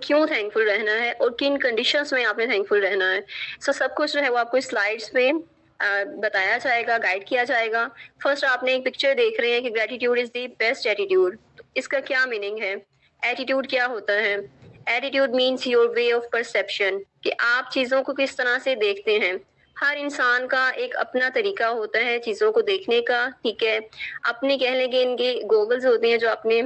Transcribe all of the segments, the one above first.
क्यों थैंकफुल रहना है और किन कंडीशंस में आपने थैंकफुल रहना है। सब कुछ जो है वो आपको स्लाइड्स में बताया जाएगा, गाइड किया जाएगा। फर्स्ट आपने एक पिक्चर देख रहे हैं कि gratitude is the best attitude. इसका क्या मीनिंग है? एटीट्यूड क्या होता है? Attitude means your way of perception, कि आप चीजों को किस तरह से देखते हैं। हर इंसान का एक अपना तरीका होता है चीजों को देखने का, ठीक है। अपने कह लें कि इनके गॉगल्स होते हैं जो अपने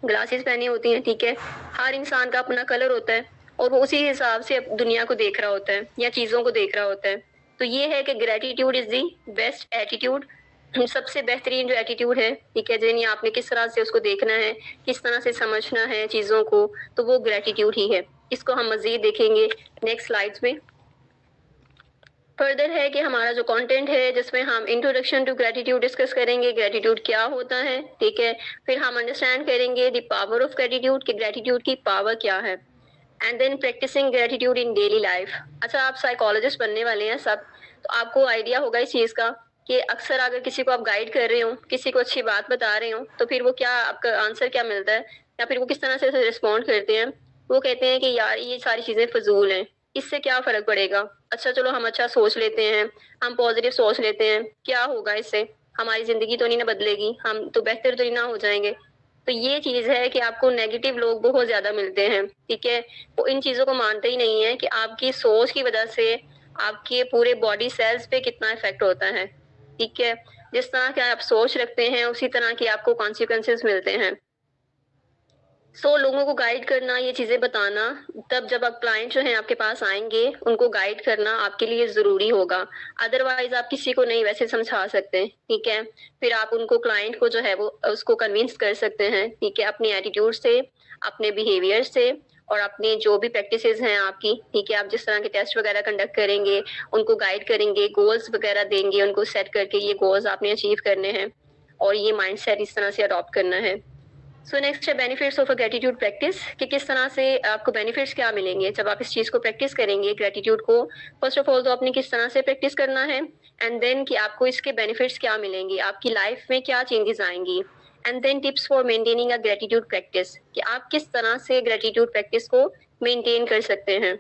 ग्लासेस पहनी होती हैं, ठीक है। हर इंसान का अपना कलर होता है और वो उसी हिसाब से दुनिया को देख रहा होता है या चीजों को देख रहा होता है। तो ये है कि gratitude is the best attitude, सबसे बेहतरीन जो एटीट्यूड है, ठीक है। यानी आपने किस तरह से उसको देखना है, किस तरह से समझना है चीजों को, तो वो ग्रेटिट्यूड ही है। इसको हम मजीद देखेंगे नेक्स्ट स्लाइड्स में। फर्दर है कि हमारा जो कंटेंट है जिसमें हम इंट्रोडक्शन टू ग्रेटिट्यूड डिस्कस करेंगे, ग्रेटिट्यूड क्या होता है, ठीक है। फिर हम अंडरस्टैंड करेंगे द पावर ऑफ ग्रेटिट्यूड, कि ग्रेटिट्यूड की पावर क्या है। And then practicing gratitude in daily life. अच्छा, आप साइकोलॉजिस्ट बनने वाले हैं सब, तो आपको आइडिया होगा इस चीज का कि अक्सर अगर किसी को आप गाइड कर रहे हो, किसी को अच्छी बात बता रहे हो, तो फिर वो क्या आपका आंसर क्या मिलता है या फिर वो किस तरह से रिस्पॉन्ड करते हैं। वो कहते हैं कि यार ये सारी चीजें फजूल हैं, इससे क्या फर्क पड़ेगा। अच्छा चलो हम अच्छा सोच लेते हैं, हम पॉजिटिव सोच लेते हैं, क्या होगा इससे, हमारी जिंदगी तो नहीं ना बदलेगी, हम तो बेहतर तो नहीं ना हो जाएंगे। तो ये चीज है कि आपको नेगेटिव लोग बहुत ज्यादा मिलते हैं, ठीक है। वो इन चीजों को मानते ही नहीं है कि आपकी सोच की वजह से आपके पूरे बॉडी सेल्स पे कितना इफेक्ट होता है, ठीक है। जिस तरह के आप सोच रखते हैं उसी तरह के आपको कॉन्सिक्वेंसेस मिलते हैं। लोगों को गाइड करना, ये चीजें बताना, तब जब आप क्लाइंट जो है आपके पास आएंगे उनको गाइड करना आपके लिए जरूरी होगा। अदरवाइज आप किसी को नहीं वैसे समझा सकते, ठीक है। फिर आप उनको क्लाइंट को जो है वो उसको कन्विंस कर सकते हैं, ठीक है, अपने एटीट्यूड से, अपने बिहेवियर से और अपनी जो भी प्रैक्टिसेस हैं आपकी, ठीक है। आप जिस तरह के टेस्ट वगैरह कंडक्ट करेंगे, उनको गाइड करेंगे, गोल्स वगैरह देंगे उनको सेट करके, ये गोल्स आपने अचीव करने हैं और ये माइंडसेट इस तरह से अडॉप्ट करना है। नेक्स्ट है benefits of a gratitude practice, कि किस तरह से आपको बेनिफिट्स क्या मिलेंगे जब आप इस चीज को प्रैक्टिस करेंगे ग्रेटिट्यूड को। फर्स्ट ऑफ ऑल तो आपने किस तरह से प्रैक्टिस करना है, एंड देन कि आपको इसके बेनिफिट्स क्या मिलेंगे, आपकी लाइफ में क्या चेंजेस आएंगी। And then tips for maintaining a gratitude practice, कि आप किस तरह से ग्रेटिट्यूड प्रैक्टिस को मेंटेन कर सकते हैं।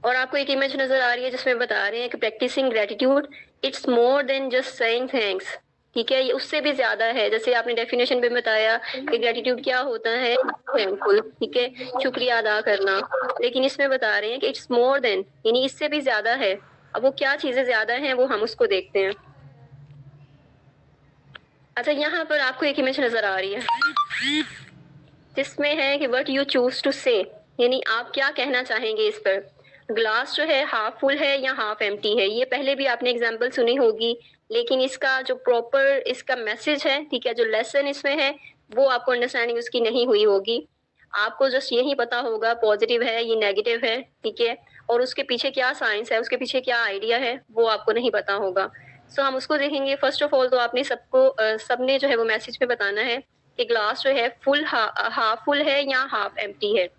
और आपको एक इमेज नजर आ रही है जिसमें बता रहे हैं कि practicing gratitude it's more than just saying thanks, ठीक है। ये उससे भी ज्यादा है, जैसे आपने डेफिनेशन में बताया कि ग्रेटिट्यूड क्या होता है, थैंकफुल, ठीक है, शुक्रिया अदा करना। लेकिन इसमें बता रहे हैं कि इट्स मोर देन, यानी इससे भी ज्यादा है। अब वो क्या चीजें ज्यादा हैं वो हम उसको देखते हैं। अच्छा, यहाँ पर आपको एक इमेज नजर आ रही है जिसमें है कि व्हाट यू चूज टू से, यानी आप क्या कहना चाहेंगे इस पर। ग्लास जो है हाफ फुल है या हाफ एम्प्टी है, ये पहले भी आपने एग्जांपल सुनी होगी, लेकिन इसका जो प्रॉपर इसका मैसेज है, ठीक है, जो लेसन इसमें है वो आपको अंडरस्टैंडिंग उसकी नहीं हुई होगी। आपको जस्ट यही पता होगा पॉजिटिव है ये नेगेटिव है, ठीक है, और उसके पीछे क्या साइंस है, उसके पीछे क्या आइडिया है, वो आपको नहीं पता होगा। हम उसको देखेंगे। फर्स्ट ऑफ ऑल तो आपने सबको सबने जो है वो मैसेज में बताना है कि ग्लास जो है फुल हाफ फुल है या हाफ एम्प्टी है।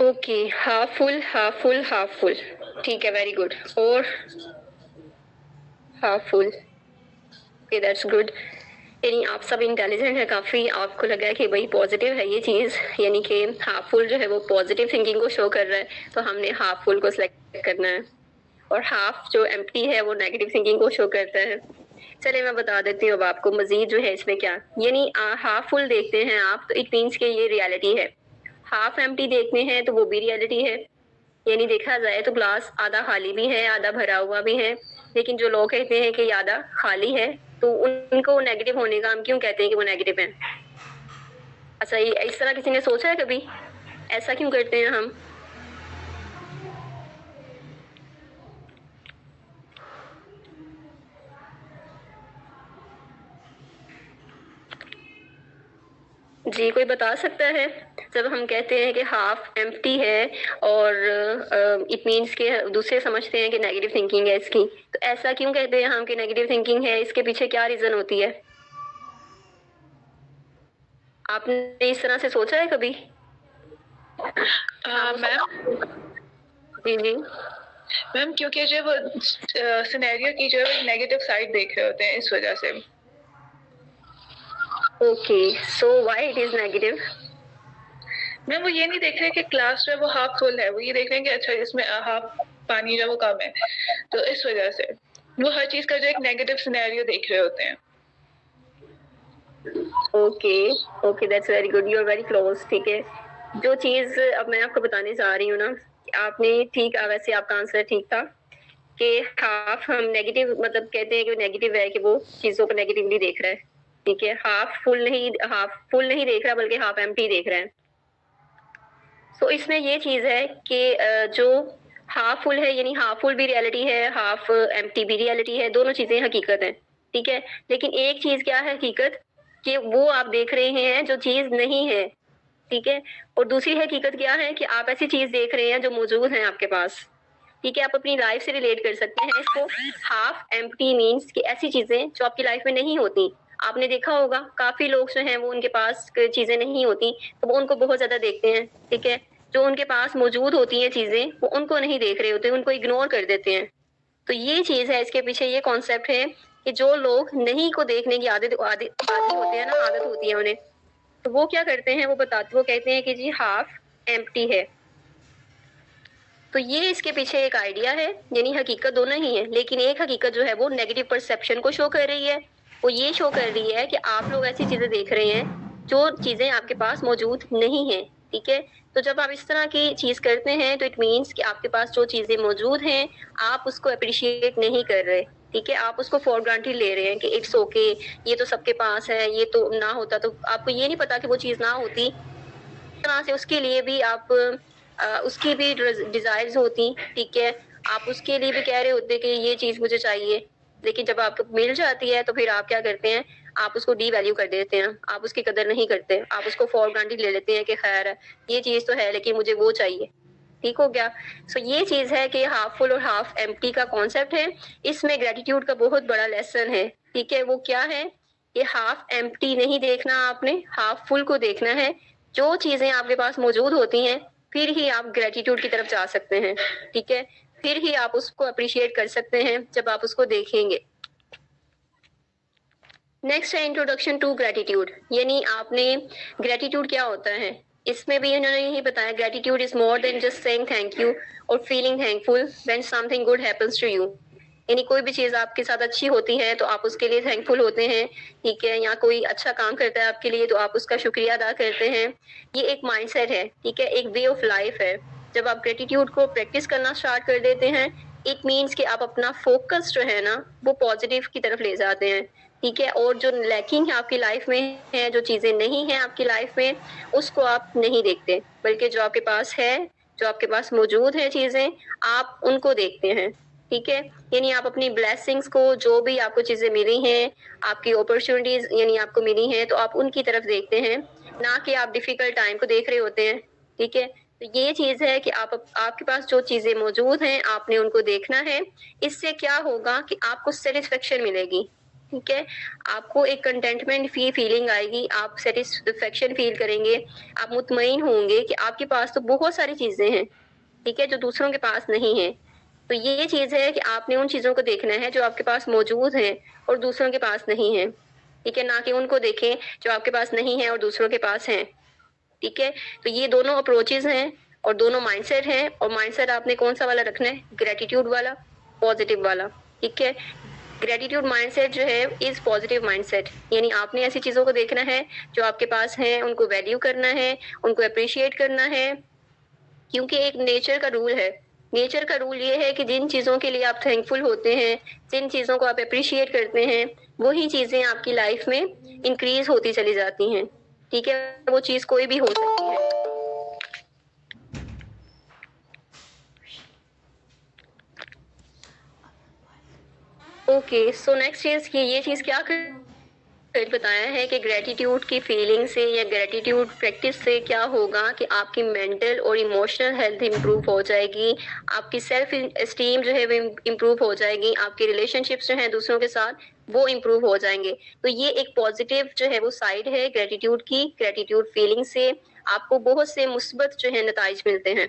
Okay, half full half full half full, ठीक है, वेरी गुड। और half full, okay that's good. यानी आप सब इंटेलिजेंट है काफी, आपको लगा है कि भाई पॉजिटिव है ये चीज, यानी कि हाफ फुल जो है वो पॉजिटिव थिंकिंग को शो कर रहा है, तो हमने हाफ फुल को सिलेक्ट करना है। और हाफ जो एम्प्टी है वो नेगेटिव थिंकिंग को शो करता है। चलिए मैं बता देती हूँ अब आपको मजीद जो है इसमें क्या, यानी हाफ फुल देखते हैं आप तो इट मीन्स के ये रियलिटी है। हाफ एम्प्टी देखते हैं तो वो भी रियलिटी है, यानी देखा जाए तो ग्लास आधा खाली भी है आधा भरा हुआ भी है। लेकिन जो लोग कहते हैं कि आधा खाली है, तो उनको नेगेटिव होने का हम क्यों कहते हैं कि वो नेगेटिव है। अच्छा, ये इस तरह किसी ने सोचा है कभी, ऐसा क्यों करते हैं हम। जी, कोई बता सकता है, जब हम कहते हैं कि हाफ एम्प्टी है और इट मीन्स के दूसरे समझते हैं कि नेगेटिव थिंकिंग है इसकी, तो ऐसा क्यों कहते हैं हम कि नेगेटिव थिंकिंग है, इसके पीछे क्या रीजन होती है। आपने इस तरह से सोचा है कभी? मैम जी जी। मैम क्योंकि जो वो सिनेरियो की जो है वो नेगेटिव साइड देख रहे होते हैं, इस वजह से। Okay, so why it is negative? Ma'am वो ये नहीं देख रहे कि क्लास जो है वो हाफ फुल है, वो ये देख रहे हैं कि अच्छा इसमें हाफ पानी जो है वो कम है, तो इस वजह से वो हर चीज का जो एक नेगेटिव सिनेरियो देख रहे होते हैं। Okay okay, that's very good, you are very close. ठीक है, जो चीज अब मैं आपको बताने जा रही हूँ ना, आपने ठीक, वैसे आपका आंसर ठीक था कि हाफ हम नेगेटिव मतलब कहते हैं कि नेगेटिव है कि वो चीजों को नेगेटिवली देख रहा है। ठीक है, हाफ फुल नहीं देख रहा बल्कि हाफ एम्प्टी देख रहा है। सो इसमें ये चीज है कि जो हाफ फुल है यानी हाफ फुल भी रियलिटी है, हाफ एम्प्टी भी रियलिटी है, दोनों चीजें हकीकत है। ठीक है, लेकिन एक चीज क्या है हकीकत, कि वो आप देख रहे हैं जो चीज नहीं है। ठीक है, और दूसरी हकीकत क्या है कि आप ऐसी चीज देख रहे हैं जो मौजूद है आपके पास। ठीक है, आप अपनी लाइफ से रिलेट कर सकते हैं इसको। हाफ एम्प्टी मीन्स कि ऐसी चीजें जो आपकी लाइफ में नहीं होती। आपने देखा होगा काफी लोग जो हैं वो उनके पास चीजें नहीं होती तो वो उनको बहुत ज्यादा देखते हैं। ठीक है, जो उनके पास मौजूद होती हैं चीजें वो उनको नहीं देख रहे होते, उनको इग्नोर कर देते हैं। तो ये चीज है, इसके पीछे ये कॉन्सेप्ट है कि जो लोग नहीं को देखने की आदत आदि होते हैं ना, आदत होती है उन्हें, तो वो क्या करते हैं, वो कहते हैं कि जी हाफ एम्प्टी है। तो ये इसके पीछे एक आइडिया है, यानी हकीकत दोनों ही है, लेकिन एक हकीकत जो है वो नेगेटिव परसेप्शन को शो कर रही है। वो ये शो कर रही है कि आप लोग ऐसी चीजें देख रहे हैं जो चीजें आपके पास मौजूद नहीं है। ठीक है, तो जब आप इस तरह की चीज करते हैं तो इट मीन्स कि आपके पास जो चीजें मौजूद हैं आप उसको अप्रिशिएट नहीं कर रहे। ठीक है, आप उसको फॉर ग्रांटेड ले रहे हैं कि इट्स ओके, ये तो सबके पास है, ये तो ना होता तो आपको ये नहीं पता कि वो चीज ना होती। तरह से उसके लिए भी आप उसकी भी डिजायर्स होती। ठीक है, आप उसके लिए भी कह रहे होते कि ये चीज मुझे चाहिए, लेकिन जब आपको मिल जाती है तो फिर आप क्या करते हैं, आप उसको डी वैल्यू कर देते हैं, आप उसकी कदर नहीं करते, आप उसको फॉर ग्रांटेड ले लेते हैं कि खैर ये चीज तो है लेकिन मुझे वो चाहिए। ठीक हो गया। सो ये चीज है कि हाफ फुल और हाफ एम्प्टी का कॉन्सेप्ट है। इसमें ग्रेटिट्यूड का बहुत बड़ा लेसन है। ठीक है, वो क्या है, ये हाफ एम्प्टी नहीं देखना, आपने हाफ फुल को देखना है। जो चीजें आपके पास मौजूद होती हैं फिर ही आप ग्रेटिट्यूड की तरफ जा सकते हैं। ठीक है, फिर ही आप उसको अप्रिशिएट कर सकते हैं जब आप उसको देखेंगे। नेक्स्ट है इंट्रोडक्शन टू ग्रेटिट्यूड, यानी आपने ग्रेटिट्यूड क्या होता है इसमें भी उन्होंने यही बताया, gratitude is more than just saying thank you और feeling thankful when something good happens to you. यानी कोई भी चीज आपके साथ अच्छी होती है तो आप उसके लिए थैंकफुल होते हैं। ठीक है, या कोई अच्छा काम करता है आपके लिए तो आप उसका शुक्रिया अदा करते हैं। ये एक माइंडसेट है। ठीक है, एक वे ऑफ लाइफ है। जब आप ग्रेटिट्यूड को प्रैक्टिस करना स्टार्ट कर देते हैं इट मीन्स कि आप अपना फोकस जो है ना वो पॉजिटिव की तरफ ले जाते हैं। ठीक है, और जो लैकिंग है आपकी लाइफ में है, जो चीजें नहीं है आपकी लाइफ में उसको आप नहीं देखते, बल्कि जो आपके पास है, जो आपके पास मौजूद है चीजें, आप उनको देखते हैं। ठीक है, यानी आप अपनी ब्लेसिंग्स को, जो भी आपको चीजें मिली हैं, आपकी अपॉर्चुनिटीज यानी आपको मिली हैं तो आप उनकी तरफ देखते हैं, ना कि आप डिफिकल्ट टाइम को देख रहे होते हैं। ठीक है, तो ये चीज है कि आपके पास जो चीजें मौजूद हैं आपने उनको देखना है। इससे क्या होगा कि आपको सेटिस्फेक्शन मिलेगी। ठीक है, आपको एक कंटेंटमेंट फीलिंग आएगी, आप सेटिस्फेक्शन फील करेंगे, आप मुतमईन होंगे कि आपके पास तो बहुत सारी चीजें हैं। ठीक है, जो दूसरों के पास नहीं है। तो ये चीज है कि आपने उन चीजों को देखना है जो आपके पास मौजूद हैं और दूसरों के पास नहीं है। ठीक है, ना कि उनको देखें जो आपके पास नहीं है और दूसरों के पास है। ठीक है, तो ये दोनों अप्रोचेज हैं और दोनों माइंडसेट हैं, और माइंडसेट आपने कौन सा वाला रखना है, ग्रेटिट्यूड वाला, पॉजिटिव वाला। ठीक है, ग्रेटिट्यूड माइंडसेट जो है इज पॉजिटिव माइंडसेट, यानी आपने ऐसी चीजों को देखना है जो आपके पास है, उनको वैल्यू करना है, उनको अप्रिशिएट करना है। क्योंकि एक नेचर का रूल है, नेचर का रूल ये है कि जिन चीजों के लिए आप थैंकफुल होते हैं, जिन चीजों को आप अप्रिशिएट करते हैं, वही चीजें आपकी लाइफ में इंक्रीज होती चली जाती हैं। ठीक है, वो चीज कोई भी हो सकती है। ओके, सो नेक्स्ट चीज ये चीज क्या कर फिर बताया है कि ग्रेटिट्यूड की फीलिंग से या ग्रेटिट्यूड प्रैक्टिस से क्या होगा कि आपकी मेंटल और इमोशनल हेल्थ इंप्रूव हो जाएगी, आपकी सेल्फ एस्टीम जो है वो इंप्रूव हो जाएगी, आपके रिलेशनशिप्स जो हैं दूसरों के साथ वो इंप्रूव हो जाएंगे। तो ये एक पॉजिटिव जो है वो साइड है ग्रेटिट्यूड की। ग्रेटिट्यूड फीलिंग से आपको बहुत से मुस्बत जो है नताइज मिलते हैं।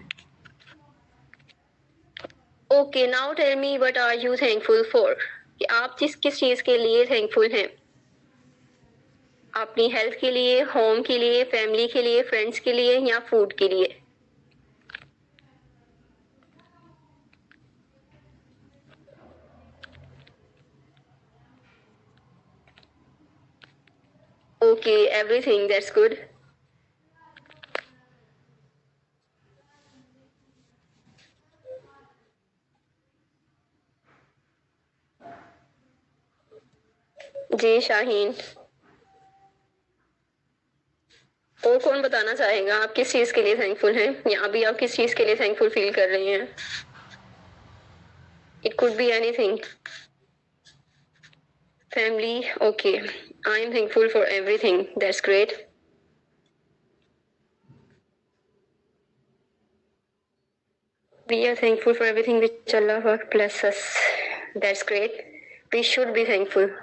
Okay, now tell me what are you thankful for, कि आप किस चीज के लिए थैंकफुल हैं? अपनी हेल्थ के लिए, होम के लिए, फैमिली के लिए, फ्रेंड्स के लिए या फूड के लिए? Okay, everything, that's good. जी शाहीन, और कौन बताना चाहेगा आप किस चीज के लिए थैंकफुल हैं, या अभी आप किस चीज के लिए थैंकफुल फील कर रही हैं? It could be anything. Family, okay, I am thankful for everything, that's great. We are thankful for everything which Allah bless us. That's great. We should be thankful.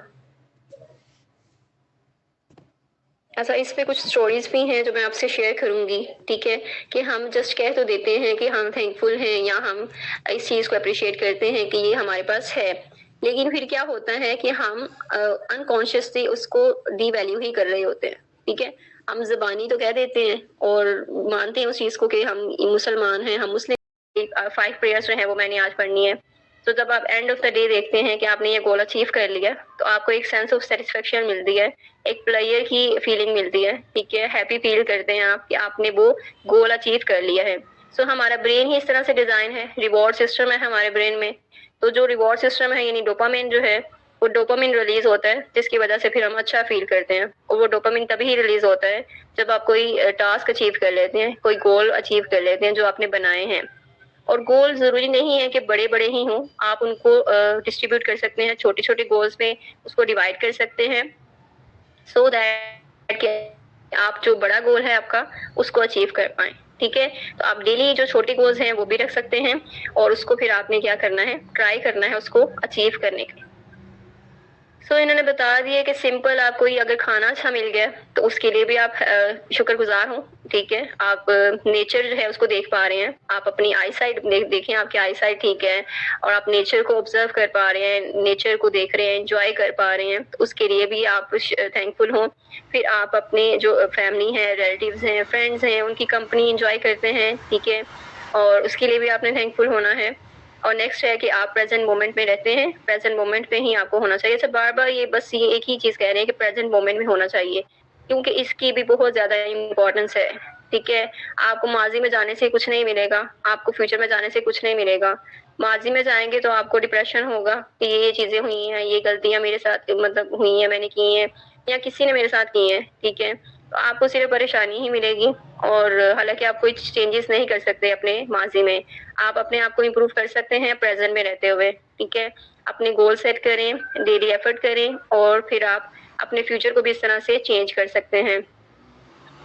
अच्छा, इस पे कुछ स्टोरीज भी हैं जो मैं आपसे शेयर करूंगी, ठीक है? कि हम जस्ट कह तो देते हैं कि हम थैंकफुल हैं या हम इस चीज को अप्रिशिएट करते हैं कि ये हमारे पास है, लेकिन फिर क्या होता है कि हम अनकॉन्शियसली उसको डीवैल्यू ही कर रहे होते हैं, ठीक है? हम जबानी तो कह देते हैं और मानते हैं उस चीज को कि हम मुसलमान हैं, हम मुस्लिम, 5 प्रेयर्स जो है वो मैंने आज पढ़नी है। तो जब आप एंड ऑफ द डे देखते हैं कि आपने ये गोल अचीव कर लिया, तो आपको एक सेंस ऑफ सेटिस्फेक्शन मिलती है, एक प्लेयर की फीलिंग मिलती है, ठीक है? हैप्पी फील करते हैं आप कि आपने वो गोल अचीव कर लिया है। सो हमारा ब्रेन ही इस तरह से डिजाइन है, रिवॉर्ड सिस्टम है हमारे ब्रेन में। तो जो रिवॉर्ड सिस्टम है यानी डोपामिन जो है, वो डोपामिन रिलीज होता है, जिसकी वजह से फिर हम अच्छा फील करते हैं। और वो डोपामिन तभी रिलीज होता है जब आप कोई टास्क अचीव कर लेते हैं, कोई गोल अचीव कर लेते हैं जो आपने बनाए हैं। और गोल जरूरी नहीं है कि बड़े बड़े ही हों, आप उनको डिस्ट्रीब्यूट कर सकते हैं, छोटे छोटे गोल्स में उसको डिवाइड कर सकते हैं, सो दैट आप जो बड़ा गोल है आपका उसको अचीव कर पाए, ठीक है? तो आप डेली जो छोटे गोल्स हैं वो भी रख सकते हैं और उसको फिर आपने क्या करना है, ट्राई करना है उसको अचीव करने के लिए। सो इन्होंने बता दिया कि सिंपल आप कोई अगर खाना अच्छा मिल गया तो उसके लिए भी आप शुक्रगुजार हो, ठीक है? आप नेचर जो है उसको देख पा रहे हैं, आप अपनी आई साइट देखें, आपकी आई साइट ठीक है और आप नेचर को ऑब्जर्व कर पा रहे हैं, नेचर को देख रहे हैं, एंजॉय कर पा रहे हैं, तो उसके लिए भी आप थैंकफुल हो। फिर आप अपने जो फैमिली है, रिलेटिव्स हैं, फ्रेंड्स हैं, उनकी कंपनी एंजॉय करते हैं, ठीक है? और उसके लिए भी आपने थैंकफुल होना है। और नेक्स्ट है कि आप प्रेजेंट मोमेंट में रहते हैं, प्रेजेंट मोमेंट में ही आपको होना चाहिए। सब बार बार ये बस ये एक ही चीज कह रहे हैं कि प्रेजेंट मोमेंट में होना चाहिए, क्योंकि इसकी भी बहुत ज्यादा इम्पोर्टेंस है, ठीक है? आपको माजी में जाने से कुछ नहीं मिलेगा, आपको फ्यूचर में जाने से कुछ नहीं मिलेगा। माजी में जाएंगे तो आपको डिप्रेशन होगा कि ये चीजें हुई हैं, ये गलतियां मेरे साथ मतलब हुई हैं, मैंने की हैं या किसी ने मेरे साथ की हैं, ठीक है? तो आपको सिर्फ परेशानी ही मिलेगी और हालांकि आप कोई चेंजेस नहीं कर सकते अपने माजी में। आप अपने आप को इम्प्रूव कर सकते हैं प्रेजेंट में रहते हुए, ठीक है? अपने गोल सेट करें, डेली एफर्ट करें और फिर आप अपने फ्यूचर को भी इस तरह से चेंज कर सकते हैं।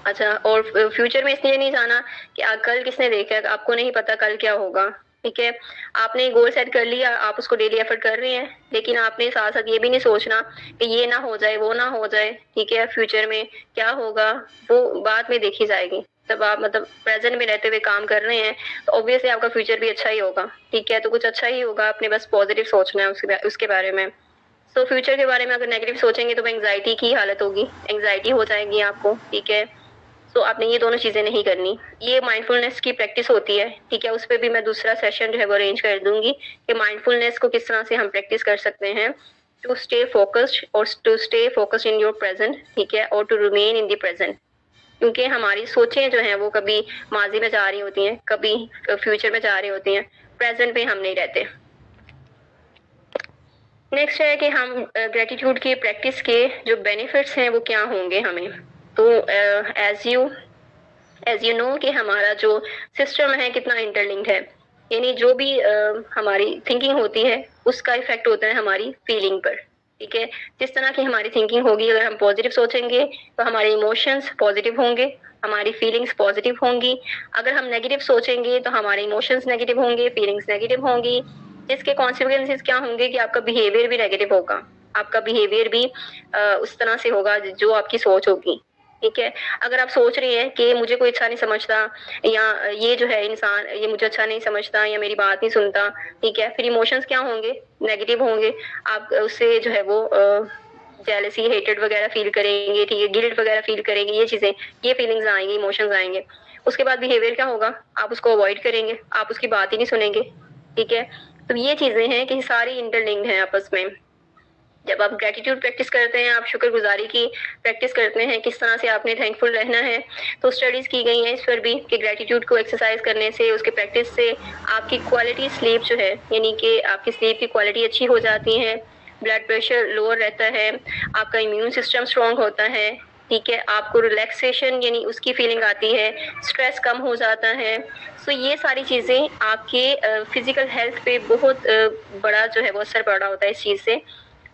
अच्छा, और फ्यूचर में इसलिए नहीं जाना कि कल किसने देखा है, आपको नहीं पता कल क्या होगा, ठीक है? आपने गोल सेट कर लिया, आप उसको डेली एफर्ट कर रहे हैं, लेकिन आपने साथ साथ ये भी नहीं सोचना कि ये ना हो जाए, वो ना हो जाए, ठीक है? फ्यूचर में क्या होगा वो बाद में देखी जाएगी। जब आप मतलब प्रेजेंट में रहते हुए काम कर रहे हैं तो ऑब्वियसली आपका फ्यूचर भी अच्छा ही होगा, ठीक है? तो कुछ अच्छा ही होगा, आपने बस पॉजिटिव सोचना है उसके बारे में। तो फ्यूचर के बारे में अगर नेगेटिव सोचेंगे तो एंग्जाइटी की हालत होगी, एंग्जाइटी हो जाएगी आपको, ठीक है? तो आपने ये दोनों चीजें नहीं करनी। ये माइंडफुलनेस की प्रैक्टिस होती है, ठीक है? उस पर भी मैं दूसरा सेशन जो है वो अरेंज कर दूंगी कि माइंडफुलनेस को किस तरह से हम प्रैक्टिस कर सकते हैं टू स्टे फोकस्ड और to stay focused in your present, ठीक है? और to remain in the present, क्योंकि हमारी सोचें जो हैं वो कभी माजी में जा रही होती हैं, कभी फ्यूचर में जा रही होती हैं, प्रेजेंट में हम नहीं रहते। नेक्स्ट है कि हम ग्रेटिट्यूड की प्रैक्टिस के जो बेनिफिट्स हैं वो क्या होंगे हमें। तो एज यू नो कि हमारा जो सिस्टम है कितना इंटरलिंक्ड है, यानी जो भी हमारी थिंकिंग होती है उसका इफेक्ट होता है हमारी फीलिंग पर, ठीक है। जिस तरह की हमारी थिंकिंग होगी, अगर हम पॉजिटिव सोचेंगे तो हमारे इमोशंस पॉजिटिव होंगे, हमारी फीलिंग्स पॉजिटिव होंगी। अगर हम नेगेटिव सोचेंगे तो हमारे इमोशंस नेगेटिव होंगे, फीलिंग्स नेगेटिव होंगी, जिसके कॉन्सिक्वेंसेस क्या होंगे कि आपका बिहेवियर भी नेगेटिव होगा, आपका बिहेवियर भी उस तरह से होगा जो आपकी सोच होगी। ठीक है। अगर आप सोच रही हैं कि मुझे कोई अच्छा नहीं समझता, या ये जो है इंसान ये मुझे अच्छा नहीं समझता या मेरी बात नहीं सुनता, ठीक है, फिर इमोशंस क्या होंगे, नेगेटिव होंगे। आप उससे जो है वो जेलसी, हेटेड वगैरह फील करेंगे, ठीक है, गिल्ट वगैरह फील करेंगे, ये चीजें, ये फीलिंग्स आएंगी, इमोशंस आएंगे। उसके बाद बिहेवियर क्या होगा, आप उसको अवॉइड करेंगे, आप उसकी बात ही नहीं सुनेंगे। ठीक है। तो ये चीजें हैं कि सारी इंटरलिंक्ड हैं आपस में। जब आप ग्रेटिट्यूड प्रैक्टिस करते हैं, आप शुक्रगुजारी की प्रैक्टिस करते हैं, किस तरह से आपने थैंकफुल रहना है, तो स्टडीज की गई हैं इस पर भी कि ग्रेटिट्यूड को एक्सरसाइज करने से, उसके प्रैक्टिस से आपकी क्वालिटी स्लीप जो है, यानी कि आपकी स्लीप की क्वालिटी अच्छी हो जाती है, ब्लड प्रेशर लोअर रहता है, आपका इम्यून सिस्टम स्ट्रांग होता है। ठीक है। आपको रिलैक्सेशन यानी उसकी फीलिंग आती है, स्ट्रेस कम हो जाता है। सो ये सारी चीज़ें आपके फिजिकल हेल्थ पे बहुत बड़ा जो है वो असर पड़ा होता है इस चीज़ से।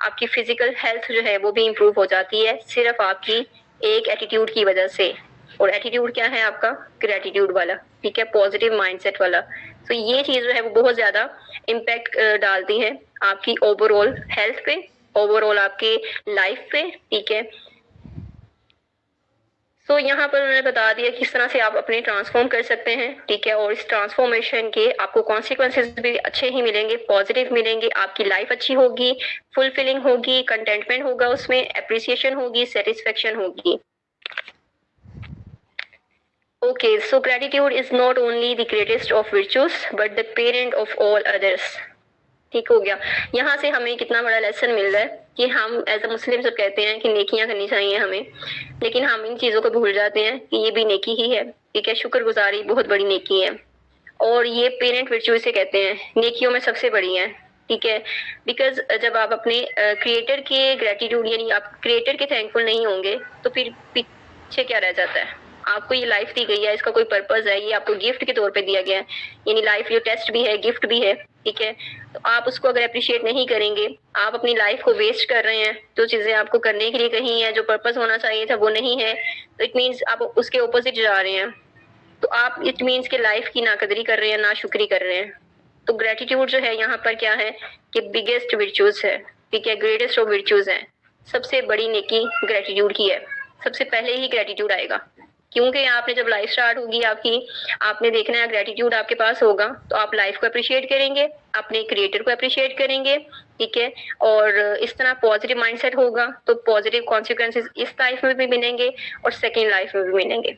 आपकी फिजिकल हेल्थ जो है वो भी इम्प्रूव हो जाती है सिर्फ आपकी एक एटीट्यूड की वजह से। और एटीट्यूड क्या है आपका, ग्रेटिट्यूड वाला, ठीक है, पॉजिटिव माइंडसेट वाला। तो ये चीज जो है वो बहुत ज्यादा इम्पैक्ट डालती है आपकी ओवरऑल हेल्थ पे, ओवरऑल आपके लाइफ पे। ठीक है। तो यहाँ पर उन्होंने बता दिया किस तरह से आप अपने ट्रांसफॉर्म कर सकते हैं। ठीक है। और इस ट्रांसफॉर्मेशन के आपको कॉन्सिक्वेंसेज भी अच्छे ही मिलेंगे, पॉजिटिव मिलेंगे, आपकी लाइफ अच्छी होगी, फुलफिलिंग होगी, कंटेंटमेंट होगा, उसमें अप्रिसिएशन होगी, सेटिस्फेक्शन होगी। Okay, so gratitude is not only the greatest of virtues, but the parent of all others. ठीक हो गया। यहाँ से हमें कितना बड़ा लेसन मिल रहा है कि हम एज अ मुस्लिम सब कहते हैं कि नेकियां करनी चाहिए हमें, लेकिन हम इन चीजों को भूल जाते हैं कि ये भी नेकी ही है। ठीक है। शुक्रगुजारी बहुत बड़ी नेकी है, और ये पेरेंट वर्च्यू से कहते हैं, नेकियों में सबसे बड़ी है। ठीक है। बिकॉज जब आप अपने क्रिएटर के ग्रेटिट्यूड यानी आप क्रिएटर के थैंकफुल नहीं होंगे तो फिर पीछे क्या रह जाता है। आपको ये लाइफ दी गई है, इसका कोई पर्पस है, ये आपको गिफ्ट के तौर पे दिया गया है, यानी लाइफ ये टेस्ट भी है, गिफ्ट भी है। ठीक है। तो आप उसको अगर अप्रिशिएट नहीं करेंगे, आप अपनी लाइफ को वेस्ट कर रहे हैं, जो चीजें आपको करने के लिए कही है, जो पर्पस होना चाहिए था वो नहीं है, तो इट मीन्स आप उसके ऑपोजिट जा रहे हैं। तो आप इट मीन्स के लाइफ की नाकदरी कर रहे हैं, ना शुक्री कर रहे हैं। तो ग्रेटिट्यूड जो है यहाँ पर क्या है कि बिगेस्ट विर्चूज है। ठीक है। ग्रेटेस्ट ऑफ विर्चूज है, सबसे बड़ी नेकी ग्रेटिट्यूड की है, सबसे पहले ही ग्रेटिट्यूड आएगा। क्योंकि आपने जब लाइफ स्टार्ट होगी आपकी, आपने देखना है ग्रेटिट्यूड आपके पास होगा तो आप लाइफ को अप्रिशिएट करेंगे, अपने क्रिएटर को अप्रिशिएट करेंगे। ठीक है। और इस तरह पॉजिटिव माइंडसेट होगा तो पॉजिटिव कॉन्सिक्वेंसेस इस लाइफ में भी मिलेंगे और सेकेंड लाइफ में भी मिलेंगे।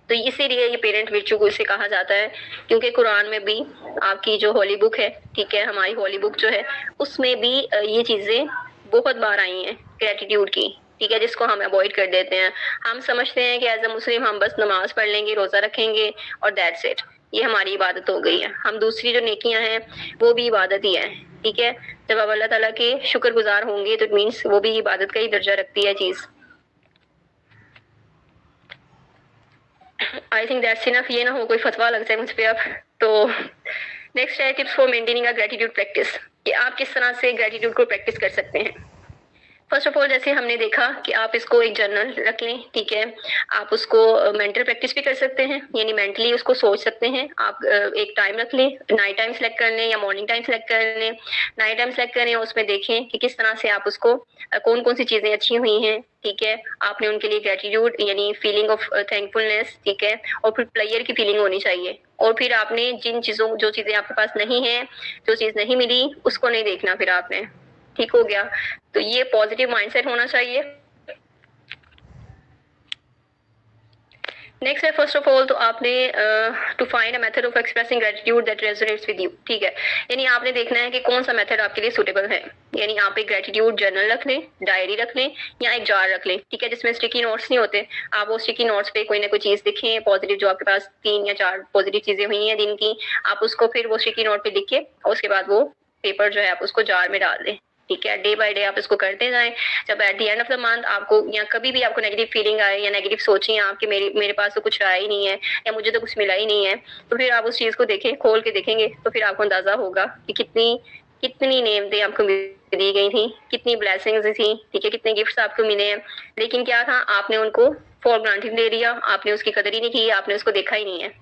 तो इसीलिए ये पेरेंट विर्चू को इसे कहा जाता है, क्योंकि कुरान में भी आपकी जो होली बुक है, ठीक है, हमारी होली बुक जो है, उसमें भी ये चीजें बहुत बार आई हैं ग्रेटिट्यूड की। ठीक है। जिसको हम अवॉइड कर देते हैं। हम समझते हैं कि एज अ मुस्लिम हम बस नमाज पढ़ लेंगे, रोजा रखेंगे और दैट्स इट, ये हमारी इबादत हो गई है। हम दूसरी जो नेकियां हैं वो भी इबादत ही है। ठीक है। जब आप अल्लाह ताला के शुक्रगुजार होंगे तो इट मीन्स वो भी इबादत का ही दर्जा रखती है चीज। I think that's enough. ये ना हो कोई फतवा लग जाए मुझ पे अब। तो नेक्स्ट है tips for maintaining a gratitude practice, कि आप किस तरह से ग्रेटिट्यूड को प्रैक्टिस कर सकते हैं। फर्स्ट ऑफ ऑल जैसे हमने देखा कि आप इसको एक जर्नल रख लें। ठीक है। आप उसको मेंटल प्रैक्टिस भी कर सकते हैं, यानी मेंटली उसको सोच सकते हैं। आप एक टाइम रख लें, नाइट टाइम सेलेक्ट कर लें या मॉर्निंग टाइम सेलेक्ट कर लें। नाइट टाइम सेलेक्ट करें, उसमें देखें कि किस तरह से आप उसको कौन कौन सी चीजें अच्छी हुई हैं। ठीक है। आपने उनके लिए ग्रेटिट्यूड यानी फीलिंग ऑफ थैंकफुलनेस, ठीक है, और फिर प्लेयर की फीलिंग होनी चाहिए। और फिर आपने जिन चीजों जो चीजें आपके पास नहीं है, जो चीज नहीं मिली, उसको नहीं देखना फिर आपने। ठीक हो गया। तो ये पॉजिटिव माइंडसेट होना चाहिए। नेक्स्ट है फर्स्ट ऑफ ऑल तो आपने to find a method of expressing gratitude that resonates with you. ठीक है। यानी आपने देखना है कि कौन सा मेथड आपके लिए सुटेबल है। यानी आप एक ग्रेटिट्यूड जर्नल रख लें, डायरी रख लें या एक जार रख लें। ठीक है। जिसमें स्टिकी नोट्स नहीं होते, आप वो स्टिकी नोट्स पे कोई ना कोई चीज लिखें पॉजिटिव, जो आपके पास 3 या 4 पॉजिटिव चीजें हुई हैं दिन की, आप उसको फिर वो स्टिकी नोट पे लिख के और उसके बाद वो पेपर जो है आप उसको जार में डाल दें। ठीक है। डे बाय डे आप इसको करते जाएं। जब at the end of the month आपको या कभी भी आपको नेगेटिव फीलिंग आए या नेगेटिव सोचें आप कि मेरे पास तो कुछ आया ही नहीं है या मुझे तो कुछ मिला ही नहीं है, तो फिर आप उस चीज को देखें, खोल के देखेंगे तो फिर आपको अंदाजा होगा कि कितनी कितनी नेमतें आपको दी गई थी, कितनी ब्लेसिंग्स थी, ठीक है, कितने गिफ्ट्स आपको मिले हैं, लेकिन क्या था, आपने उनको फॉर ग्रांटेड ले लिया, आपने उसकी कदर ही नहीं की, आपने उसको देखा ही नहीं है।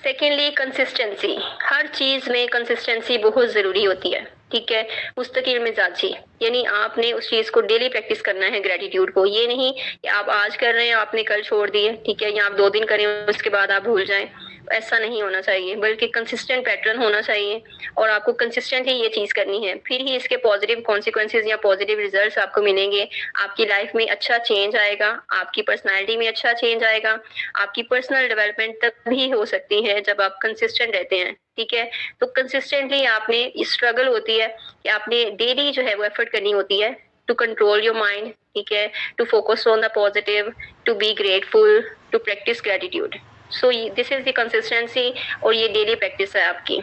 Secondly, consistency. हर चीज में कंसिस्टेंसी बहुत जरूरी होती है, ठीक है। मुस्तकिल मिजाजी, यानी आपने उस चीज को डेली प्रैक्टिस करना है, ग्रेटिट्यूड को। ये नहीं कि आप आज कर रहे हैं, आपने कल छोड़ दिए, ठीक है, या आप 2 दिन करें उसके बाद आप भूल जाएं, ऐसा नहीं होना चाहिए, बल्कि कंसिस्टेंट पैटर्न होना चाहिए और आपको कंसिस्टेंटली ये चीज करनी है, फिर ही इसके पॉजिटिव कॉन्सिक्वेंसेज या पॉजिटिव रिजल्ट्स आपको मिलेंगे। आपकी लाइफ में अच्छा चेंज आएगा, आपकी पर्सनैलिटी में अच्छा चेंज आएगा, आपकी पर्सनल डेवलपमेंट तक भी हो सकती है जब आप कंसिस्टेंट रहते हैं, ठीक है। तो कंसिस्टेंटली आपने स्ट्रगल होती है कि आपने डेली जो है वो एफर्ट करनी होती है टू कंट्रोल योर माइंड, ठीक है, to focus on the positive, to be grateful, to practice gratitude. So this is the consistency और ये डेली प्रैक्टिस है आपकी।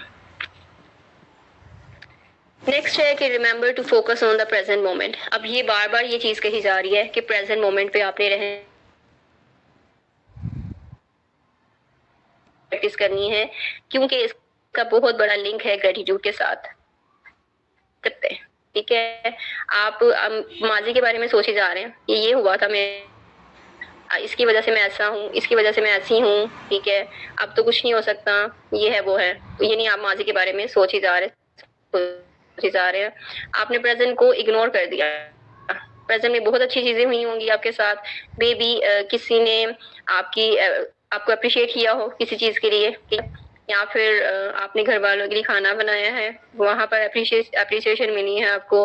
नेक्स्ट है कि remember to focus on the present moment. अब ये बार बार ये चीज कही जा रही है कि प्रेजेंट मोमेंट पे आपने प्रैक्टिस करनी है, क्योंकि इसका बहुत बड़ा लिंक है ग्रेटिट्यूड के साथ, ठीक है। आप माजी के बारे में सोचे जा रहे हैं कि ये हुआ था, मैं इसकी वजह से मैं ऐसा हूँ, इसकी वजह से मैं ऐसी हूँ, ठीक है, अब तो कुछ नहीं हो सकता, ये है वो है, तो ये नहीं, आप माजी के बारे में सोचे जा रहे हैं, आपने प्रेजेंट को इग्नोर कर दिया। प्रेजेंट में बहुत अच्छी चीजें हुई होंगी आपके साथ, मे बी किसी ने आपको अप्रिशिएट किया हो किसी चीज के लिए, या फिर आपने घर वालों के लिए खाना बनाया है, वहां पर अप्रिसिएशन मिली है आपको,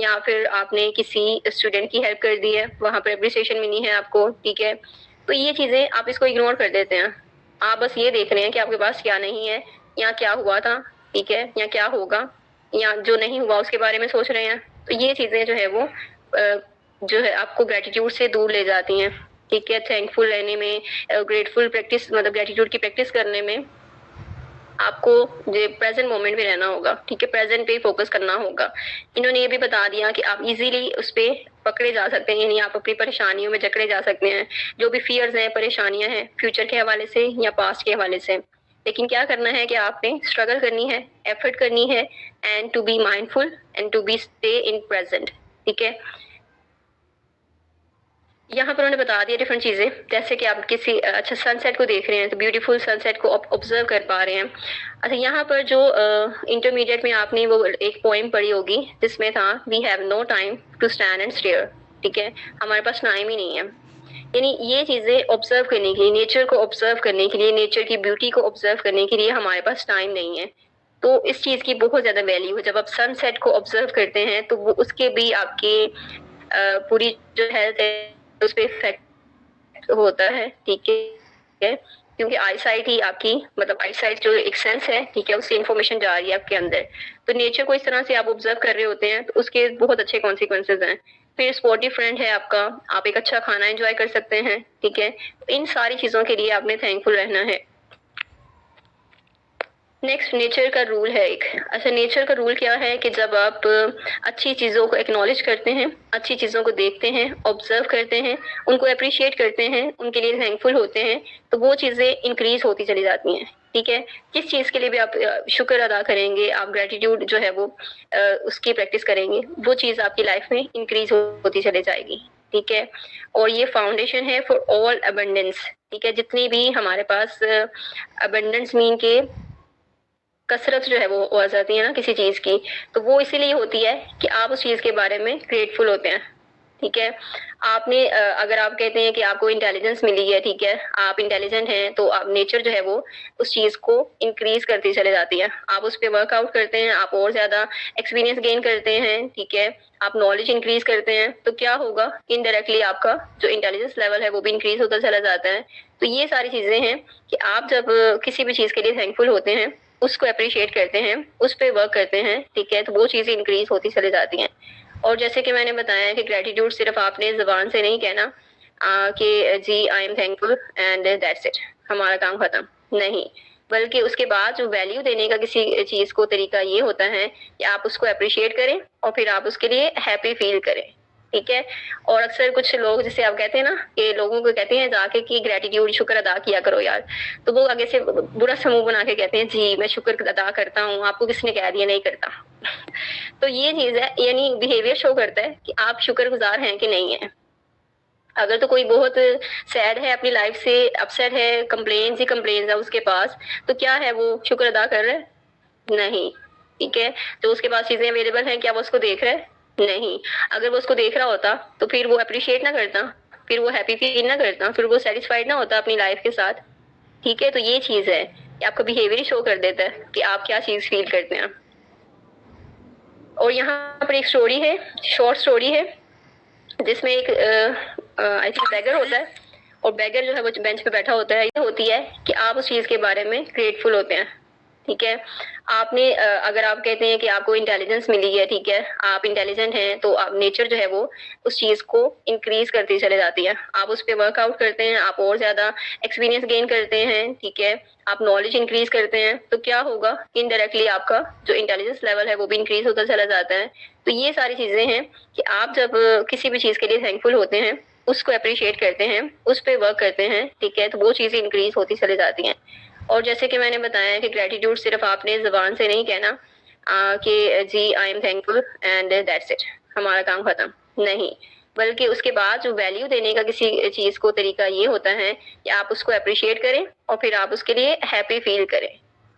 या फिर आपने किसी स्टूडेंट की हेल्प कर दी है, वहां पर अप्रिसिएशन मिली है आपको, ठीक है। तो ये चीजें आप इसको इग्नोर कर देते हैं, आप बस ये देख रहे हैं कि आपके पास क्या नहीं है, या क्या हुआ था, ठीक है, या क्या होगा, या जो नहीं हुआ उसके बारे में सोच रहे हैं। तो ये चीजें जो है वो जो है आपको ग्रेटिट्यूड से दूर ले जाती हैं, ठीक है। थैंकफुल रहने में, ग्रेटफुल प्रैक्टिस मतलब ग्रेटिट्यूड की प्रैक्टिस करने में आपको जो प्रेजेंट मोमेंट में रहना होगा, ठीक है, प्रेजेंट पे फोकस करना होगा। इन्होंने ये भी बता दिया कि आप इजीली उस पे पकड़े जा सकते हैं, यानी आप अपनी परेशानियों में जकड़े जा सकते हैं, जो भी फियर्स हैं, परेशानियां हैं, फ्यूचर के हवाले से या पास्ट के हवाले से। लेकिन क्या करना है कि आपने स्ट्रगल करनी है, एफर्ट करनी है, and to be mindful and to be stay in present, ठीक है। यहाँ पर उन्होंने बता दिया डिफरेंट चीजें, जैसे कि आप किसी अच्छा सनसेट को देख रहे हैं तो ब्यूटीफुल सनसेट को ऑब्जर्व कर पा रहे हैं। अच्छा, यहाँ पर जो इंटरमीडिएट में आपने वो एक पोएम पढ़ी होगी जिसमें था we have no time to stand and stare, ठीक है, हमारे पास टाइम ही नहीं है। यानी ये चीजें ऑब्जर्व करने के लिए, नेचर को ऑब्जर्व करने के लिए, नेचर की ब्यूटी को ऑब्जर्व करने के लिए हमारे पास टाइम नहीं है। तो इस चीज की बहुत ज्यादा वैल्यू है। जब आप सनसेट को ऑब्जर्व करते हैं तो वो उसके भी आपके पूरी जो हेल्थ है उस पर इफेक्ट होता है, ठीक है, क्योंकि आईसाइट ही आपकी मतलब आईसाइट जो एक सेंस है, ठीक है, उससे इंफॉर्मेशन जा रही है आपके अंदर। तो नेचर को इस तरह से आप ऑब्जर्व कर रहे होते हैं तो उसके बहुत अच्छे कॉन्सिक्वेंसेज हैं। फिर स्पोर्टिव फ्रेंड है आपका, आप एक अच्छा खाना एंजॉय कर सकते हैं, ठीक है। इन सारी चीजों के लिए आपने थैंकफुल रहना है। नेक्स्ट, नेचर का रूल है एक। अच्छा, नेचर का रूल क्या है कि जब आप अच्छी चीज़ों को एक्नॉलेज करते हैं, अच्छी चीज़ों को देखते हैं, ऑब्जर्व करते हैं, उनको अप्रिशिएट करते हैं, उनके लिए थैंकफुल होते हैं, तो वो चीज़ें इंक्रीज होती चली जाती हैं, ठीक है। किस चीज़ के लिए भी आप शुक्र अदा करेंगे, आप ग्रेटिट्यूड जो है वो उसकी प्रैक्टिस करेंगे, वो चीज़ आपकी लाइफ में इंक्रीज होती चली जाएगी, ठीक है। और ये फाउंडेशन है फॉर ऑल अबंडेंस, ठीक है। जितनी भी हमारे पास अबंडेंस मीन के कसरत जो है वो आ जाती है ना किसी चीज की, तो वो इसीलिए होती है कि आप उस चीज के बारे में ग्रेटफुल होते हैं, ठीक है। आपने अगर आप कहते हैं कि आपको इंटेलिजेंस मिली है, ठीक है, आप इंटेलिजेंट हैं, तो आप नेचर जो है वो उस चीज को इंक्रीज करती चले जाती है। आप उस पर वर्कआउट करते हैं, आप और ज्यादा एक्सपीरियंस गेन करते हैं, ठीक है, आप नॉलेज इंक्रीज करते हैं, तो क्या होगा, इनडायरेक्टली आपका जो इंटेलिजेंस लेवल है वो भी इंक्रीज होता चला जाता है। तो ये सारी चीजें हैं कि आप जब किसी भी चीज के लिए थैंकफुल होते हैं, उसको अप्रिशिएट करते हैं, उस पर वर्क करते हैं, ठीक है, तो वो चीजें इंक्रीज होती चली जाती हैं। और जैसे कि मैंने बताया कि ग्रेटिट्यूड सिर्फ आपने जुबान से नहीं कहना कि जी I am thankful and that's it, हमारा काम खत्म, नहीं, बल्कि उसके बाद जो वैल्यू देने का किसी चीज को तरीका ये होता है कि आप उसको अप्रिशिएट करें और फिर आप उसके लिए हैप्पी फील करें, ठीक है। और अक्सर कुछ लोग, जैसे आप कहते हैं ना कि लोगों को कहते हैं जाके कि ग्रेटिट्यूड, शुक्र अदा किया करो यार, तो वो आगे से बुरा समूह बना के कहते हैं जी मैं शुक्र अदा करता हूँ, आपको किसने कह दिया नहीं करता। तो ये चीज है, यानी बिहेवियर शो करता है कि आप शुक्रगुजार हैं कि नहीं है। अगर तो कोई बहुत सैड है, अपनी लाइफ से अपसेट है, कंप्लेन्स ही कंप्लेन्स है उसके पास, तो क्या है वो शुक्र अदा कर रहा है? नहीं। ठीक है। तो उसके पास चीजें अवेलेबल हैं, क्या वो उसको देख रहा है? नहीं। अगर वो उसको देख रहा होता तो फिर वो अप्रिशिएट ना करता, फिर वो हैप्पी फील ना करता, फिर वो सेटिस्फाइड ना होता अपनी लाइफ के साथ। ठीक है। तो ये चीज है कि आपका बिहेवियर ही शो कर देता है कि आप क्या चीज फील करते हैं। और यहाँ पर एक स्टोरी है, शॉर्ट स्टोरी है, जिसमें एक आई थिंक बैगर होता है, और बैगर जो है वो बेंच पे बैठा होता है। ये होती है कि आप उस चीज के बारे में ग्रेटफुल होते हैं। ठीक है। आपने अगर आप कहते हैं कि आपको इंटेलिजेंस मिली है, ठीक है, आप इंटेलिजेंट हैं, तो आप नेचर जो है वो उस चीज को इंक्रीज करती चले जाती है। आप उस पर वर्कआउट करते हैं, आप और ज्यादा एक्सपीरियंस गेन करते हैं। ठीक है। आप नॉलेज इंक्रीज करते हैं, तो क्या होगा, इनडायरेक्टली आपका जो इंटेलिजेंस लेवल है वो भी इंक्रीज होता चला जाता है। तो ये सारी चीजें हैं कि आप जब किसी भी चीज के लिए थैंकफुल होते हैं, उसको अप्रिशिएट करते हैं, उस पर वर्क करते हैं, ठीक है, तो वो चीजें इंक्रीज होती चली जाती हैं। और जैसे कि मैंने बताया कि ग्रेटिट्यूड सिर्फ आपने जुबान से नहीं कहना कि जी I am thankful and that's it, हमारा काम खत्म, नहीं, बल्कि उसके बाद जो वैल्यू देने का किसी चीज को तरीका ये होता है कि आप उसको अप्रिशिएट करें और फिर आप उसके लिए हैप्पी फील करें।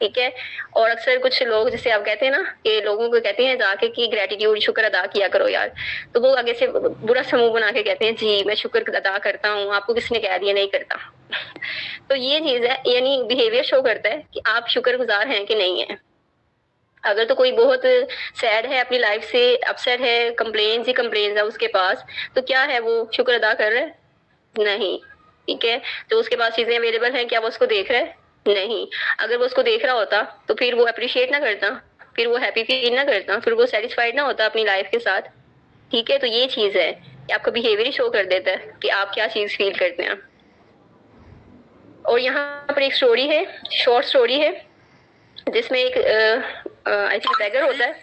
ठीक है। और अक्सर कुछ लोग, जैसे आप कहते हैं ना कि लोगों को कहते हैं जाके कि ग्रेटिट्यूड, शुक्र अदा किया करो यार, तो वो आगे से बुरा समूह बना के कहते हैं जी मैं शुक्र अदा करता हूँ, आपको किसने कह दिया नहीं करता। तो ये चीज है, यानी बिहेवियर शो करता है कि आप शुक्रगुजार हैं कि नहीं है। अगर तो कोई बहुत सैड है, अपनी लाइफ से अपसेट है, कंप्लेन्स ही कंप्लेन्स है उसके पास, तो क्या है वो शुक्र अदा कर रहा है? नहीं। ठीक है। तो उसके पास चीजें अवेलेबल हैं, क्या वो उसको देख रहा है? नहीं। अगर वो उसको देख रहा होता तो फिर वो अप्रिशिएट ना करता, फिर वो हैप्पी फील ना करता, फिर वो सेटिस्फाइड ना होता अपनी लाइफ के साथ। ठीक है। तो ये चीज है कि आपका बिहेवियर ही शो कर देता है कि आप क्या चीज फील करते हैं। और यहाँ पर एक स्टोरी है, शॉर्ट स्टोरी है, जिसमें एक आई थिंक बैगर होता है,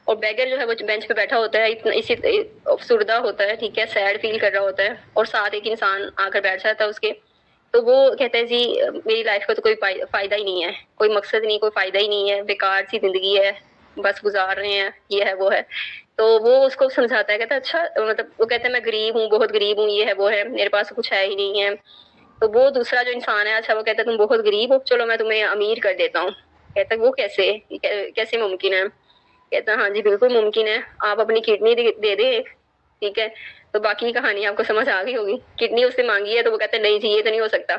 और बैगर जो है वो बेंच पे बैठा होता है, इतना इसी अफसुर्दा होता है, ठीक है, सैड फील कर रहा होता है, और साथ एक इंसान आकर बैठ जाता है उसके। तो वो कहता है जी मेरी लाइफ का तो कोई फायदा ही नहीं है, कोई मकसद नहीं, कोई फायदा ही नहीं है, बेकार सी जिंदगी है, बस गुजार रहे हैं, ये है वो है। तो वो उसको समझाता है, कहता है अच्छा, मतलब वो कहता है मैं गरीब हूँ, बहुत गरीब हूँ, ये है वो है, मेरे पास कुछ है ही नहीं है। तो वो दूसरा जो इंसान है, अच्छा, वो कहता है तुम बहुत गरीब हो, चलो मैं तुम्हें अमीर कर देता हूँ। कहता है वो कैसे, कैसे मुमकिन है? कहता है हाँ जी बिल्कुल मुमकिन है, आप अपनी किडनी दे दे एक, ठीक है, तो बाकी की कहानी आपको समझ आ गई होगी। किडनी उससे मांगी है, तो वो कहता है नहीं जी ये तो नहीं हो सकता।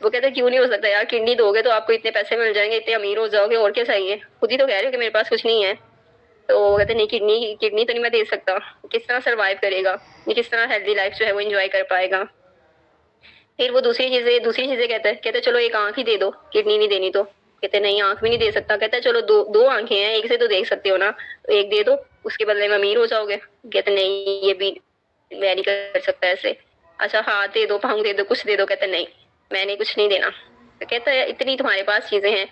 वो कहता है क्यों नहीं हो सकता यार, किडनी दोगे तो आपको इतने पैसे मिल जाएंगे, इतने अमीर हो जाओगे, और क्या चाहिए, खुद ही तो कह रहे हो कि मेरे पास कुछ नहीं है। तो वो कहते नहीं, किडनी तो नहीं मैं दे सकता, किस तरह सर्वाइव करेगा, ये किस तरह हेल्दी लाइफ जो है वो एंजॉय कर पाएगा। फिर वो दूसरी चीजें कहते हैं चलो एक आंख ही दे दो, किडनी नहीं देनी तो। कहते नहीं आंख भी नहीं दे सकता। कहता है चलो दो आंखें हैं, एक से तो देख सकते हो ना, तो एक दे दो, उसके बदले में अमीर हो जाओगे। कहते नहीं ये भी मैं नहीं कर सकता ऐसे। अच्छा हाथ दे दो, पाँव दे दो, कुछ दे दो। कहते नहीं मैंने कुछ नहीं देना। तो कहता है इतनी तुम्हारे पास चीजें हैं,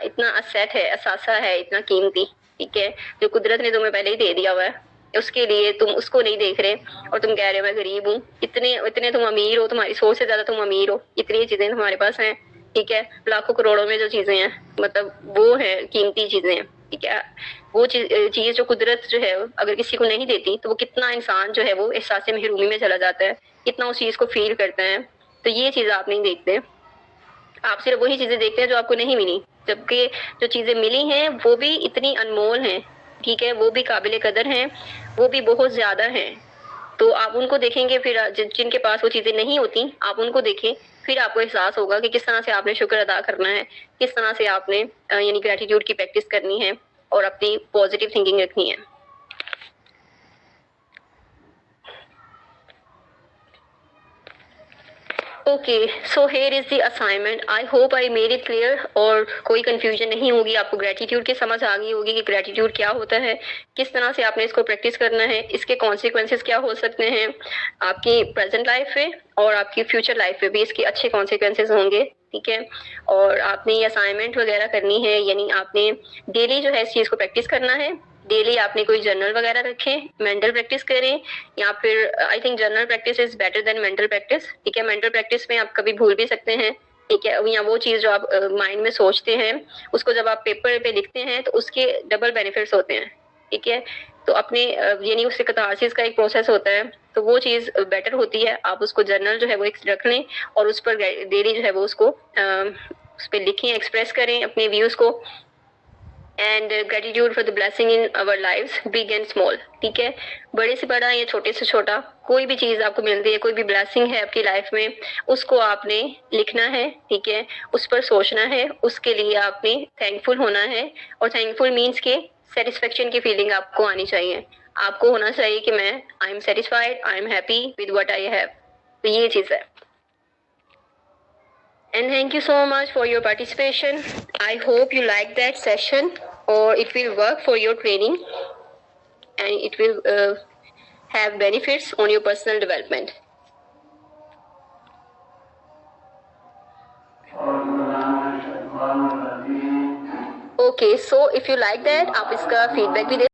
इतना असेट है, असासा है इतना कीमती, ठीक है, जो कुदरत ने तुम्हें पहले ही दे दिया हुआ है, उसके लिए तुम उसको नहीं देख रहे, और तुम कह रहे हो मैं गरीब हूँ। इतने इतने तुम अमीर हो, तुम्हारी सोच से ज्यादा तुम अमीर हो, इतनी चीजें तुम्हारे पास हैं, ठीक है, लाखों करोड़ों में जो चीजें हैं, मतलब वो है कीमती चीजें हैं, ठीक है। वो चीज जो कुदरत जो है अगर किसी को नहीं देती, तो वो कितना इंसान जो है वो एहसास महरूमी में चला जाता है, कितना उस चीज को फील करते हैं। तो ये चीज आप नहीं देखते, आप सिर्फ वही चीजें देखते हैं जो आपको नहीं मिली, जबकि जो चीजें मिली हैं वो भी इतनी अनमोल हैं, ठीक है, वो भी काबिल कदर हैं, वो भी बहुत ज्यादा हैं। तो आप उनको देखेंगे, फिर जिनके पास वो चीजें नहीं होती आप उनको देखें, फिर आपको एहसास होगा कि किस तरह से आपने शुक्र अदा करना है, किस तरह से आपने यानी ग्रेटिट्यूड की प्रैक्टिस करनी है और अपनी पॉजिटिव थिंकिंग रखनी है। Okay, so here is the assignment. I hope I made it clear, और कोई कंफ्यूजन नहीं होगी, आपको ग्रेटिट्यूड की समझ आ गई होगी कि ग्रेटिट्यूड क्या होता है, किस तरह से आपने इसको प्रैक्टिस करना है, इसके कॉन्सिक्वेंसेस क्या हो सकते हैं आपकी प्रेजेंट लाइफ में, और आपकी फ्यूचर लाइफ में भी इसके अच्छे कॉन्सिक्वेंसेस होंगे, ठीक है। और आपने ये असाइनमेंट वगैरह करनी है, यानी आपने डेली जो है इस चीज को प्रैक्टिस करना है, डेली आपने कोई जर्नल वगैरह रखें, मेंटल प्रैक्टिस करें, या फिर I think journal practice is better than mental practice, ठीक है। मेंटल प्रैक्टिस में आप कभी भूल भी सकते हैं, ठीक है, या वो चीज जो आप माइंड में सोचते हैं उसको जब आप पेपर पे लिखते हैं तो उसके डबल बेनिफिट्स होते हैं, ठीक है। तो अपने यानी उससे कैथारसिस का एक प्रोसेस होता है, तो वो चीज बेटर होती है। आप उसको जर्नल जो है वो एक रख लें और उस पर डेली जो है वो उसको उस पर लिखें, एक्सप्रेस करें अपने व्यूज को। And gratitude for the blessing in our lives, big and small, ठीक है, बड़े से बड़ा या छोटे से छोटा, कोई भी चीज आपको मिलती है, कोई भी ब्लेसिंग है आपकी लाइफ में, उसको आपने लिखना है, ठीक है, उस पर सोचना है, उसके लिए आपने थैंकफुल होना है। और थैंकफुल मीन्स के सेटिस्फेक्शन की फीलिंग आपको आनी चाहिए, आपको होना चाहिए कि मैं I am satisfied, I am happy with what I have. तो ये चीज है। And thank you so much for your participation. I hope you like that session or it will work for your training and it will have benefits on your personal development. Okay, so if you like that, आप इसका feedback भी दे